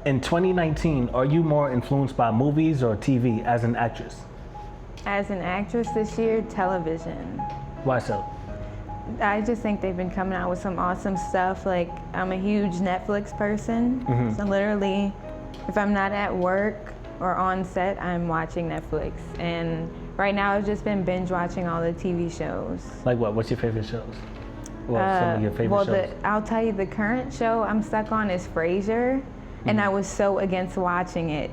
In 2019, are you more influenced by movies or TV as an actress? As an actress this year, television. Why so? I just think they've been coming out with some awesome stuff. Like, I'm a huge Netflix person. So literally, if I'm not at work or on set, I'm watching Netflix. And right now, I've just been binge watching all the TV shows. Like what? What's your favorite shows? Well, some of your favorite shows. I'll tell you, the current show I'm stuck on is Frasier. And I was so against watching it.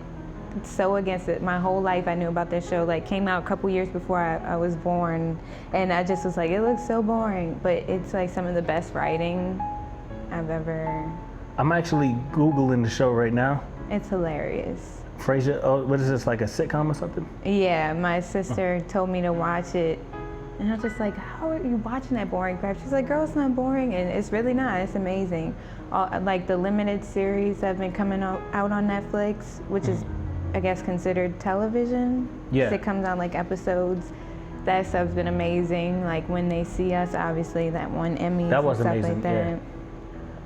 So against it. My whole life I knew about this show. Like, came out a couple years before I was born, and I just was like, it looks so boring, but it's like some of the best writing I've ever. I'm actually Googling the show right now. It's hilarious. Frasier, oh, what is this, like a sitcom or something? Yeah, my sister told me to watch it, and I was just like, how are you watching that boring crap? She's like, girl, it's not boring, and it's really not. It's amazing. Like the limited series that have been coming out on Netflix, which is, I guess, considered television. Yeah. It comes out like episodes. That stuff's been amazing. Like When They See Us, obviously that won Emmys. That was and stuff amazing. Like that.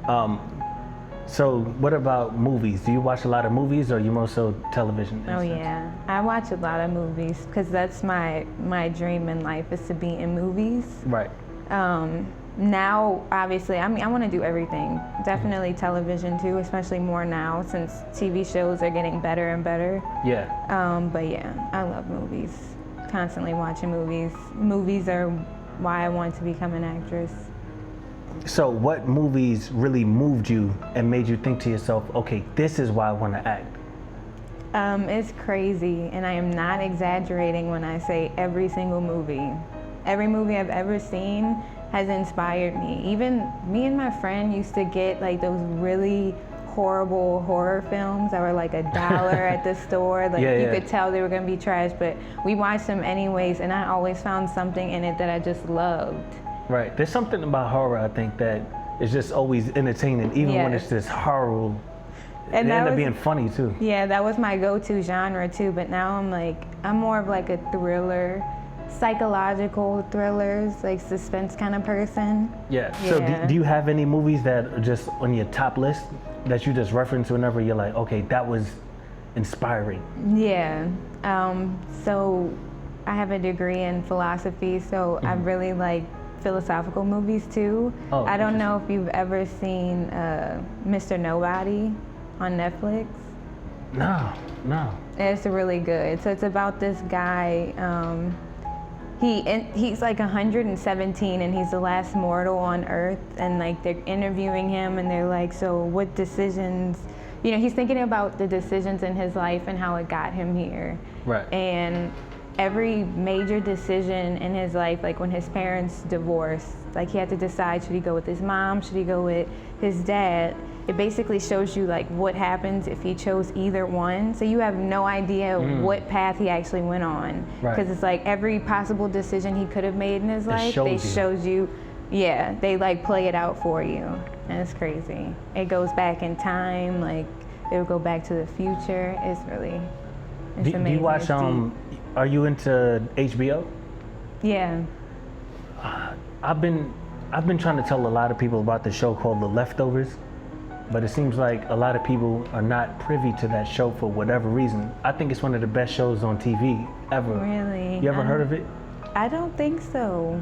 Yeah. So what about movies? Do you watch a lot of movies, or are you more so television? Oh yeah, I watch a lot of movies because that's my dream in life, is to be in movies. Right. Now, obviously, I mean, I want to do everything. Definitely television too, especially more now since TV shows are getting better and better. Yeah. But yeah, I love movies. Constantly watching movies. Movies are why I want to become an actress. So what movies really moved you and made you think to yourself, okay, this is why I want to act? It's crazy, and I am not exaggerating when I say every single movie. Every movie I've ever seen has inspired me. Even me and my friend used to get like those really horrible horror films that were like $1 at the store. Like you could tell they were gonna be trash, but we watched them anyways, and I always found something in it that I just loved. Right. There's something about horror, I think, that is just always entertaining, even when it's just horrible. And it ended up being funny too. Yeah, that was my go-to genre too, but now I'm more of like a thriller, psychological thrillers, like suspense kind of person. Yeah. So do you have any movies that are just on your top list that you just reference whenever you're like, okay, that was inspiring? Yeah. So I have a degree in philosophy, so I really like philosophical movies too. Oh, I don't know if you've ever seen Mr. Nobody on Netflix. No. It's really good. So it's about this guy. He's like 117 and he's the last mortal on Earth, and like they're interviewing him and they're like, so what decisions, he's thinking about the decisions in his life and how it got him here. Right. And every major decision in his life, like when his parents divorced, like he had to decide, should he go with his mom, should he go with his dad? It basically shows you like what happens if he chose either one. So you have no idea what path he actually went on. Because it's like every possible decision he could have made in his life, shows you, they like play it out for you. And it's crazy. It goes back in time, like it will go back to the future. It's amazing. Do you watch, are you into HBO? Yeah. I've been trying to tell a lot of people about the show called The Leftovers, but it seems like a lot of people are not privy to that show for whatever reason. I think it's one of the best shows on TV ever. Really? You ever heard of it? I don't think so.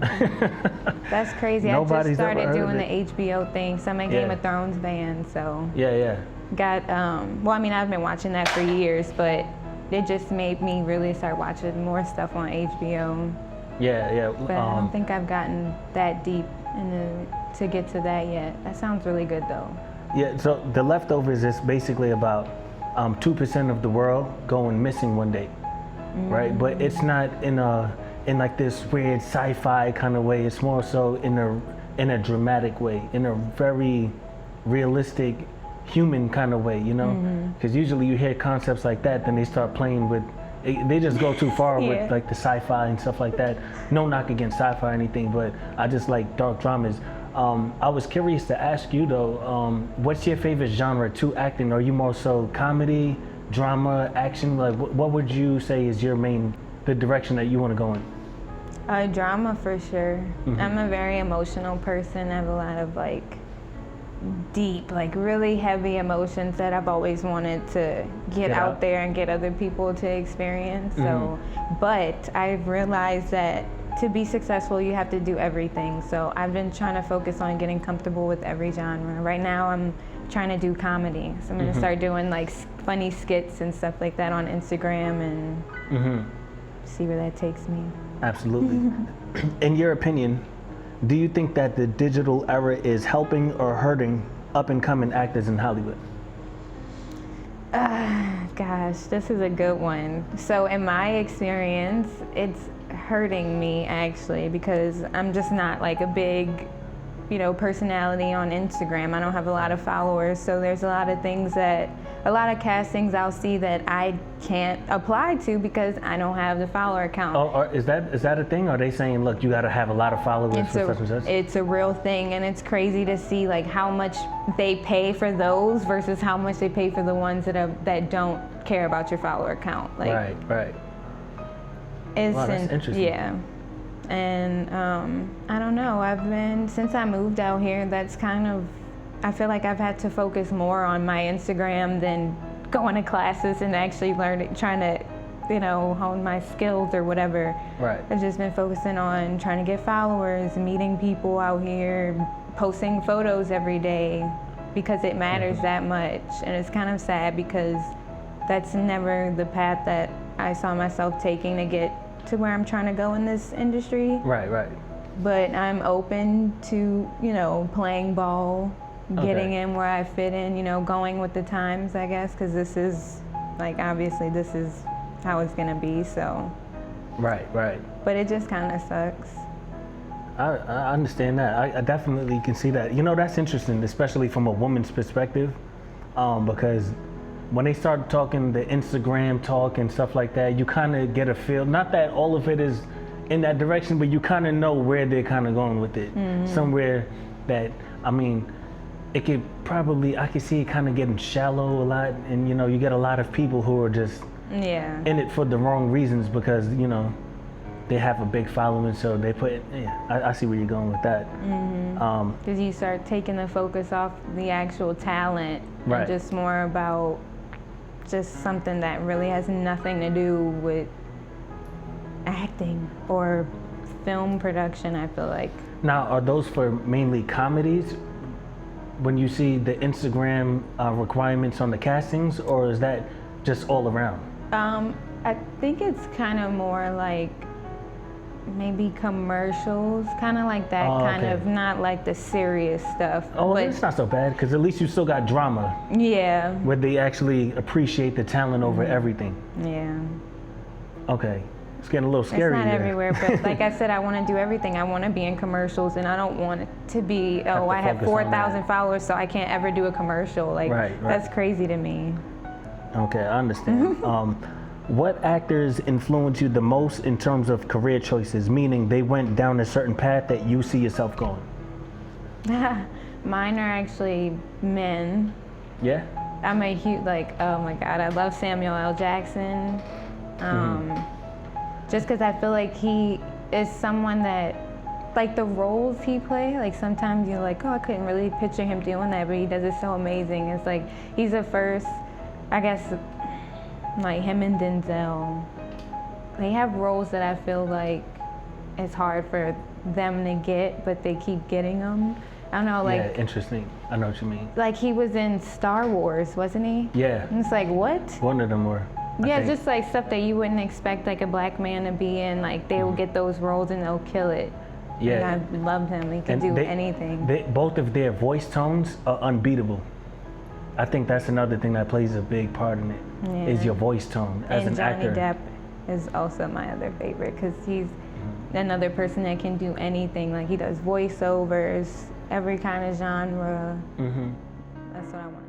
That's crazy. I just started doing the HBO thing, so I'm a Game of Thrones fan, so. Yeah. Got, I've been watching that for years, but it just made me really start watching more stuff on HBO. Yeah. But I don't think I've gotten that deep to get to that yet. That sounds really good though. Yeah, so The Leftovers is basically about 2% of the world going missing one day, right? But it's not in like this weird sci-fi kind of way. It's more so in a dramatic way, in a very realistic, human kind of way, Because usually you hear concepts like that, then they start playing with. They just go too far with like the sci-fi and stuff like that. No knock against sci-fi or anything, but I just like dark dramas. I was curious to ask you though, what's your favorite genre to acting? Are you more so comedy, drama, action? Like, what would you say is the direction that you want to go in? Drama for sure. I'm a very emotional person. I have a lot of deep, like really heavy emotions that I've always wanted to get out there and get other people to experience. So, but I've realized that to be successful, you have to do everything. So I've been trying to focus on getting comfortable with every genre. Right now, I'm trying to do comedy. So I'm gonna start doing like funny skits and stuff like that on Instagram and see where that takes me. Absolutely. In your opinion, do you think that the digital era is helping or hurting up and coming actors in Hollywood? Gosh, this is a good one. So in my experience, it's hurting me actually, because I'm just not like a big, personality on Instagram. I don't have a lot of followers, so there's a lot of castings I'll see that I can't apply to because I don't have the follower count. Oh, is that a thing? Are they saying, look, you got to have a lot of followers for such and such? It's a real thing, and it's crazy to see like how much they pay for those versus how much they pay for the ones that don't care about your follower count. Like, right. Wow, that's interesting. Yeah. And I don't know, since I moved out here, I feel like I've had to focus more on my Instagram than going to classes and actually trying to, hone my skills or whatever. Right. I've just been focusing on trying to get followers, meeting people out here, posting photos every day because it matters that much. And it's kind of sad because that's never the path that I saw myself taking to get to where I'm trying to go in this industry. Right. But I'm open to, playing ball, getting in where I fit in, going with the times, I guess, because this is, obviously this is how it's gonna be, so. Right. But it just kind of sucks. I understand that. I definitely can see that. That's interesting, especially from a woman's perspective, because when they start talking the Instagram talk and stuff like that, you kind of get a feel, not that all of it is in that direction, but you kind of know where they're kind of going with it. Somewhere that, it could probably, I could see it kind of getting shallow a lot, and you get a lot of people who are just in it for the wrong reasons because, they have a big following, so they put, I see where you're going with that. Because you start taking the focus off the actual talent and just more about just something that really has nothing to do with acting or film production, I feel like. Now, are those for mainly comedies when you see the Instagram requirements on the castings, or is that just all around? I think it's kind of more like maybe commercials, kind of like that, of not like the serious stuff. Oh, well, it's not so bad because at least you still got drama. Yeah. Where they actually appreciate the talent over everything. Yeah. Okay. It's getting a little scary. It's not everywhere, but like I said, I want to do everything. I want to be in commercials, and I don't want it to be, I have 4,000 followers, so I can't ever do a commercial. Like, that's crazy to me. Okay, I understand. What actors influence you the most in terms of career choices, meaning they went down a certain path that you see yourself going? Mine are actually men. Yeah? I'm a huge, oh my God, I love Samuel L. Jackson. Just because I feel like he is someone that, like the roles he plays, like sometimes you're like, I couldn't really picture him doing that, but he does it so amazing. It's like, he's the first, I guess, like him and Denzel, they have roles that I feel like it's hard for them to get, but they keep getting them. I don't know, like. Yeah, interesting. I know what you mean. Like he was in Star Wars, wasn't he? Yeah. And it's like, what? One of them were. Yeah, just like stuff that you wouldn't expect like a black man to be in. Like they will get those roles and they'll kill it. Yeah. And I loved him. He could do anything. Both of their voice tones are unbeatable. I think that's another thing that plays a big part in it, is your voice tone as an actor. And Johnny Depp is also my other favorite because he's another person that can do anything. Like he does voiceovers, every kind of genre. That's what I want.